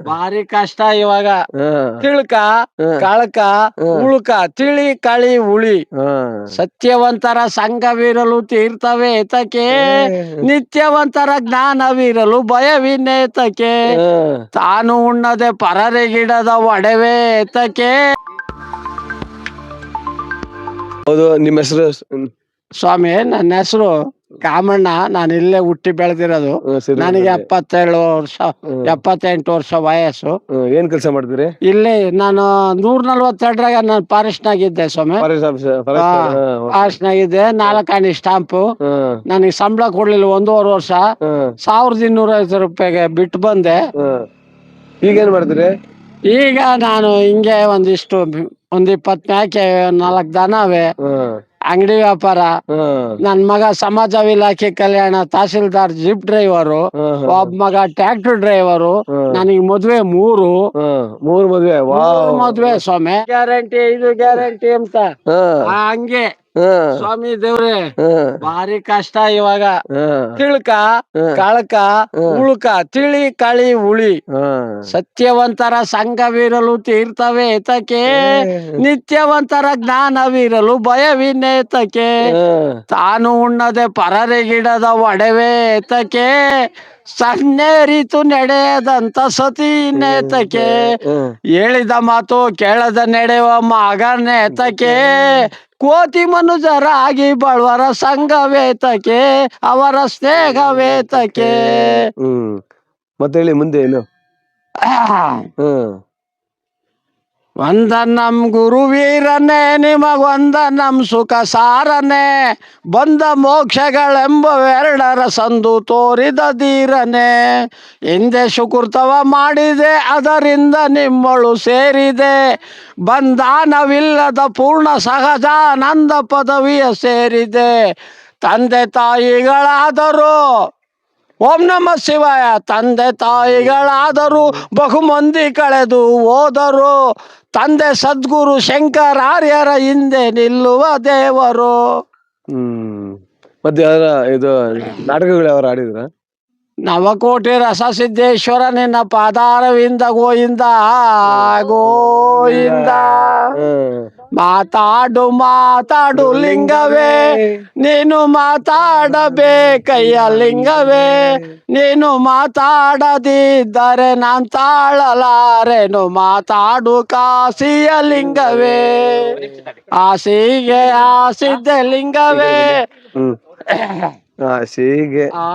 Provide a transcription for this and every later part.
ಭಾರಿ ಕಷ್ಟ ಇವಾಗ. ಹ್ಮ್ ತಿಳ್ಕ ಕಳ್ಕ ಉಳ್ಕ ತಿಳಿ ಕಳಿ ಉಳಿ ಸತ್ಯವಂತರ ಸಂಘವಿರಲು ತೀರ್ಥವೇ ಏತಕ್ಕೆ, ನಿತ್ಯವಂತರ ಜ್ಞಾನವಿರಲು ಭಯವಿನ್ನೇತಕ್ಕೆ, ತಾನು ಉಣ್ಣದೆ ಪರರಿಗಿಡದ ಒಡವೆ ಏತಕ್ಕೆ. ಹೌದು. ನಿಮ್ಮ ಹೆಸರು? ಸ್ವಾಮಿ, ನನ್ನ ಹೆಸರು ಕಾಮಣ್ಣ. ನಾನು ಇಲ್ಲೇ ಹುಟ್ಟಿ ಬೆಳೆದಿರೋದು. ನನಗೆ 78 ವರ್ಷ ವಯಸ್ಸು. ಏನ್ ಕೆಲಸ ಮಾಡ್ತೀರಿ ಇಲ್ಲಿ? ನಾನು 142ರಾಗ ನಾನು ಫಾರೆಸ್ಟ್ನಾಗಿದ್ದೆ ಸ್ವಾಮಿ. ಫಾರೆಸ್ಟ್ನಾಗಿದ್ದೆ. 4 ಆಣಿ ಸ್ಟಾಂಪು. ನನಗೆ ಸಂಬಳ ಕೊಡ್ಲಿಲ್ಲ 1.5 ವರ್ಷ. 1250 ರೂಪಾಯಿಗೆ ಬಿಟ್ಟು ಬಂದೆ. ಈಗೇನ್ ಮಾಡ್ತೀರಿ? ಈಗ ನಾನು ಹಿಂಗೆ ಒಂದು 20 ಮೇಕೆ, 4 ದನವೆ, ಅಂಗಡಿ ವ್ಯಾಪಾರ. ನನ್ ಮಗ ಸಮಾಜ ಇಲಾಖೆ ಕಲ್ಯಾಣ ತಹಸೀಲ್ದಾರ್ ಜೀಪ್ ಡ್ರೈವರು, ಒಬ್ಬ ಮಗ ಟ್ರ್ಯಾಕ್ಟರ್ ಡ್ರೈವರು. ನನಗೆ ಮದ್ವೆ 3 ಮದ್ವೆ ಸ್ವಾಮಿ. ಗ್ಯಾರಂಟಿ ಇದು ಗ್ಯಾರಂಟಿ ಅಂತ ಹಂಗೆ ಸ್ವಾಮಿ ದೇವ್ರೆ. ಭಾರಿ ಕಷ್ಟ ಇವಾಗ. ತಿಳ್ಕ ಕಳ್ಕ ಉಳ್ಕ ತಿಳಿ ಕಳಿ ಉಳಿ ಸತ್ಯವಂತರ ಸಂಘವಿರಲು ತೀರ್ಥವೇ ಏತಕ್ಕೆ, ನಿತ್ಯವಂತರ ಜ್ಞಾನವಿರಲು ಭಯವಿನ್ನೇತಕ್ಕೆ, ತಾನು ಉಣ್ಣದೆ ಪರರಿಗಿಡದ ಒಡವೆ ಏತಕ್ಕೆ, ಸನ್ನೇರಿತು ನಡೆಯದಂತ ಸತಿ ನೇತಕ್ಕೆ, ಹೇಳಿದ ಮಾತು ಕೇಳದ ನಡೆಯುವ ಮಗನೇತಕ್ಕೆ, ಕೋಟಿ ಮನುಜರಾಗಿ ಬಳ್ವರ ಸಂಘವೇತಕ್ಕೆ, ಅವರ ಸ್ನೇಹವೇತಕ್ಕೆ. ಮತ್ತೆ ಹೇಳಿ ಮುಂದೆ ಏನು? ವಂದನಂ ಗುರುವೀರನೇ ನಿಮಗೊಂದನಂ ಸುಖ ಸಾರನೆ, ಬಂದ ಮೋಕ್ಷಗಳೆಂಬವೆರಡರ ಸಂದು ತೋರಿದ ಧೀರನೆ, ಹಿಂದೆ ಸುಕೃತವ ಮಾಡಿದೆ ಅದರಿಂದ ನಿಮ್ಮಳು ಸೇರಿದೆ, ಬಂಧನವಿಲ್ಲದ ಪೂರ್ಣ ಸಹಜಾನಂದ ಪದವಿಯ ಸೇರಿದೆ, ತಂದೆ ತಾಯಿಗಳಾದರೂ ಓಂ ನಮ ಶಿವಾಯ, ತಂದೆ ತಾಯಿಗಳಾದರೂ ಬಹುಮಂದಿ ಕಳೆದು ಹೋದರು, ತಂದೆ ಸದ್ಗುರು ಶಂಕರಾರ್ಯರ ಹಿಂದೆ ನಿಲ್ಲುವ ದೇವರು. ಮತ್ತೆ ಇದು ನಾಟಕಗಳು ಯಾರು ಆಡಿದ್ರ? ನವಕೋಟಿ ರಸಸಿದ್ದೇಶ್ವರ ನಿನ್ನ ಪಾದಾರವಿಂದ ಗೋಯಿಂದ ಗೋಯಿಂದ. ಮಾತಾಡು ಮಾತಾಡು ಲಿಂಗವೇ, ನೀನು ಮಾತಾಡಬೇಕಯ್ಯ ಲಿಂಗವೇ, ನೀನು ಮಾತಾಡದಿದ್ದರೆ ನಾನ್ ತಾಳಲಾರೆನು, ಮಾತಾಡು ಕಾಸಿಯ ಲಿಂಗವೇ, ಆಸಿಗೆ ಆಸಿದ್ದೆ ಲಿಂಗವೇ,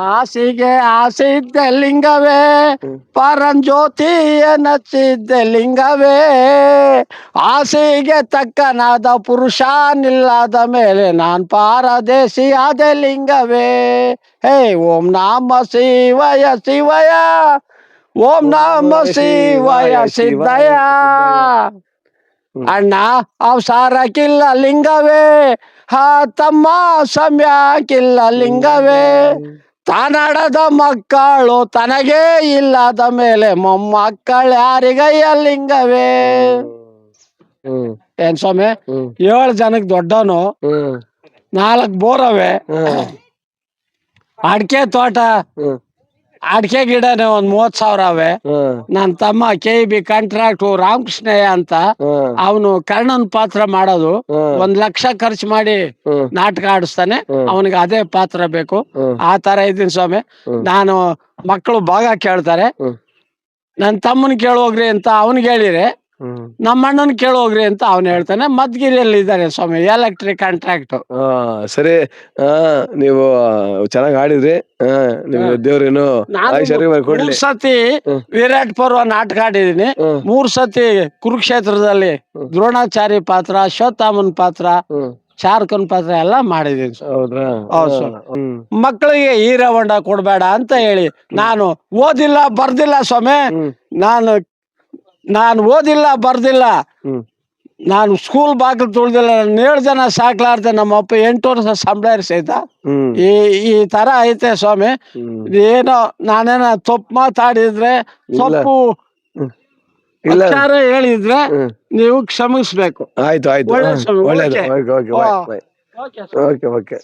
ಆಸಿಗೆ ಆಸಿದ್ದೆ ಲಿಂಗವೇ, ಪರಂಜ್ಯೋತಿಯ ನಚ್ಚಿದ್ದೆ ಲಿಂಗವೇ, ಆಸೆಗೆ ತಕ್ಕನಾದ ಪುರುಷ ನಿಲ್ಲದ ಮೇಲೆ ನಾನ್ ಪಾರದೇಶಿ ಆದೆ ಲಿಂಗವೇ. ಹೇ ಓಂ ನಮ ಶಿವಯ ಶಿವಯ, ಓಂ ನಮ ಶಿವಯ ಸಿದ್ದಯ. ಅಣ್ಣ ಅವಸಾರಕ್ಕಿಲ್ಲ ಲಿಂಗವೇ, ತಮ್ಮ ಸಮಯಕ್ಕಿಲ್ಲ ಲಿಂಗವೇ, ತಾನಾಡದ ಮಕ್ಕಳು ತನಗೇ ಇಲ್ಲದ ಮೇಲೆ ಮೊಮ್ಮಕ್ಕಳು ಯಾರಿಗಯ್ಯ ಲಿಂಗವೇ. ಏನ್ ಸ್ವಾಮಿ, 7 ಜನಕ್ಕೆ ದೊಡ್ಡವನು, 4 ಬೋರವೆ, ಅಡಿಕೆ ತೋಟ, ಅಡಿಕೆ ಗಿಡನೇ 30,000 ಅವೆ. ನನ್ನ ತಮ್ಮ KEB ಕಾಂಟ್ರಾಕ್ಟ್ ರಾಮಕೃಷ್ಣಯ್ಯ ಅಂತ, ಅವನು ಕರ್ಣನ್ ಪಾತ್ರ ಮಾಡೋದು. 1 ಲಕ್ಷ ಖರ್ಚು ಮಾಡಿ ನಾಟಕ ಆಡಿಸ್ತಾನೆ, ಅವನಿಗೆ ಅದೇ ಪಾತ್ರ ಬೇಕು. ಆ ತರ ಇದ್ದೀನಿ ಸ್ವಾಮಿ. ನಾನು ಮಕ್ಕಳು ಭಾಗ ಕೇಳ್ತಾರೆ, ನನ್ನ ತಮ್ಮನ್ ಕೇಳೋಗ್ರಿ ಅಂತ ಅವನಿಗೆ ಹೇಳಿರಿ, ನಮ್ಮ ಅಣ್ಣನ್ ಕೇಳೋಗ್ರಿ ಅಂತ ಅವನು ಹೇಳ್ತಾನೆ. ಮದ್ಗಿರಿಯಲ್ಲಿ ಇದ್ದಾರೆ ಸ್ವಾಮಿ, ಎಲೆಕ್ಟ್ರಿಕ್ ಕಾಂಟ್ರಾಕ್ಟ್. ಸರಿ. ನೀವು ಚೆನ್ನಾಗಿ ಆಡಿದ್ರಿ. ದೇವ್ರೇನು 3 ಸತಿ ವಿರಾಟ್ ಪರ್ವ ನಾಟಕ ಆಡಿದೀನಿ. 3 ಸತಿ ಕುರುಕ್ಷೇತ್ರದಲ್ಲಿ ದ್ರೋಣಾಚಾರಿ ಪಾತ್ರ, ಅಶ್ವತ್ಥಾಮನ್ ಪಾತ್ರ, ಶಾರ್ಕನ್ ಪಾತ್ರ ಎಲ್ಲ ಮಾಡಿದೀನಿ. ಮಕ್ಕಳಿಗೆ ಹೀರೋ ಹೊಂಡ ಕೊಡ್ಬೇಡ ಅಂತ ಹೇಳಿ ನಾನು ಓದಿಲ್ಲ ಬರ್ದಿಲ್ಲ ಸ್ವಾಮಿ. ನಾನು ಓದಿಲ್ಲ ಬರ್ದಿಲ್ಲ, ನಾನು ಸ್ಕೂಲ್ ಬಾಗಿಲು ತುಳ್ದಿಲ್ಲ. 7 ಜನ ಸಾಕ್ಲಾರ್ದೆ ನಮ್ಮಪ್ಪ 8 ವರ್ಷ ಸಂಬಳ ಸಹಿತ ಈ ತರ ಐತೆ ಸ್ವಾಮಿ. ಏನೋ ನಾನೇನ ತಪ್ಪು ಮಾತಾಡಿದ್ರೆ, ತಪ್ಪು ವಿಚಾರ ಹೇಳಿದ್ರೆ ನೀವು ಕ್ಷಮಿಸ್ಬೇಕು. ಆಯ್ತು ಆಯ್ತು. ಒಳ್ಳೆ ಒಳ್ಳೇದು. ಓಕೆ.